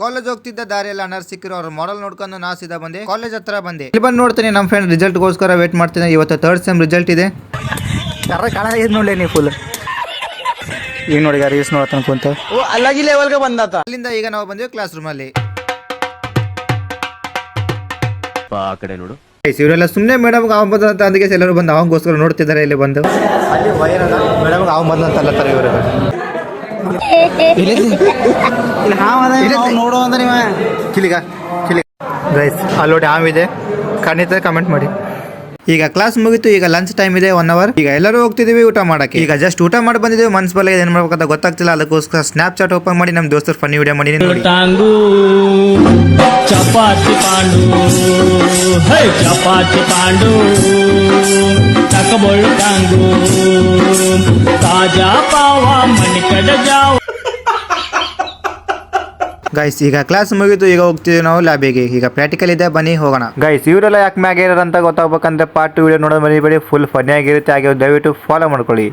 College ಹೋಗ್ತಿದ್ದ ದಾರಿಯಲ್ಲಿ ಅಣ್ಣರ್ ಸಿಕ್ಕಿರೋ ಅವ್ರ ಮಾಡಲ್ ನೋಡ್ಕೊಂಡು ನಾ ಸೀದಾ ಬಂದೆ ಕಾಲೇಜ್ ಹತ್ರ ಬಂದೆ. ಇಲ್ಲಿ ಬಂದು ನೋಡ್ತೀನಿ ನಮ್ಮ ಫ್ರೆಂಡ್ ರಿಸಲ್ಟ್ಗೋಸ್ಕರ ವೇಟ್ ಮಾಡ್ತೀನಿ. ಇವತ್ತು 3rd ಸೆಮ್ ರಿಸಲ್ಟ್ ಇದೆ. ಕಾಣಿದ್ ನೋಡ್ಲಿ ನೀವು ಫುಲ್ ಈಗ ನೋಡಿ ರೀಲ್ಸ್ ನೋಡ್ತಾನೆ ಕುಂತ ಅಲ್ಲಾಗಿ ಲೆವೆಲ್ಗೆ ಬಂದಾತ. ಅಲ್ಲಿಂದ ಈಗ ನಾವು ಬಂದಿವಿ ಕ್ಲಾಸ್ ರೂಮ್ ಅಲ್ಲಿ. ಆ ಕಡೆ ನೋಡು. ಇವರೆಲ್ಲ ಸುಮ್ಮನೆ ಮೇಡಮ್ ಅವ್ ಬಂದ ಅಂತ ಅದಕ್ಕೆ ಎಲ್ಲರೂ ಬಂದು ಅವಂಗೋಸ್ಕರ ನೋಡ್ತಿದ್ದಾರೆ. ಇಲ್ಲಿ ಬಂದು ಅಲ್ಲಿ ವೈರಲ್ ಮೇಡಮ್ ಅವ್ ಬಂದ ಅಂತ ಅಲ್ಲತ್ತಾರೆ ಇವರು. ನೋಡು ಅಂದ್ರೆ ನೀವ ಕಿಲಿಗ ಗೈಸ್ ಅಲ್ಲಿ ನೋಡಿ ಹಾವಿದೆ, ಖಂಡಿತ ಕಮೆಂಟ್ ಮಾಡಿ. ಈಗ ಕ್ಲಾಸ್ ಮುಗಿತು, ಈಗ ಲಂಚ್ ಟೈಮ್ ಇದೆ 1 hour. ಈಗ ಎಲ್ಲರೂ ಹೋಗ್ತಿದೀವಿ ಊಟ ಮಾಡಕ್ಕೆ. ಈಗ ಜಸ್ಟ್ ಊಟ ಮಾಡಿ ಬಂದಿದ್ದೀವಿ, ಮನ್ಸ್ ಬಲ್ಲ ಏನ್ ಮಾಡ್ಬೇಕಂತ ಗೊತ್ತಾಗ್ತಿಲ್ಲ. ಅದಕ್ಕೋಸ್ಕರ ಸ್ನ್ಯಾಪ್ಚಾಟ್ ಓಪನ್ ಮಾಡಿ ನಮ್ಮ ದೋಸ್ತರು ಫನ್ನಿ ವಿಡಿಯೋ ಮಾಡಿ ನೋಡಿ. ಚಪಾತಿ ಪಾಂಡು ಚಪಾತಿ ಪಾಂಡು ತಕಬೊಳ್ಳು ಟಾಂಗು ತಾಜಾ ಪಾವ ಮನಿ ಕಡೆ ಜಾವ. ಗೈಸ್ ಈಗ ಕ್ಲಾಸ್ ಮುಗಿತು, ಈಗ ಹೋಗ್ತಿದ್ದೀವಿ ನಾವು ಲ್ಯಾಬಿಗೆ. ಈಗ ಪ್ರಾಕ್ಟಿಕಲ್ ಇದೆ, ಬನ್ನಿ ಹೋಗೋಣ. ಗೈಸ್ ಇವರೆಲ್ಲ ಯಾಕೆ ಮ್ಯಾಗ ಇರೋರು ಅಂತ ಗೊತ್ತಾಗ್ಬೇಕಂದ್ರೆ ಪಾರ್ಟ್ ವಿಡಿಯೋ ನೋಡೋದು ಮರಿಬೇಡಿ. ಫುಲ್ ಫನ್ನಿ ಆಗಿರುತ್ತೆ. ಹಾಗೆ ದಯವಿಟ್ಟು ಫಾಲೋ ಮಾಡ್ಕೊಳ್ಳಿ.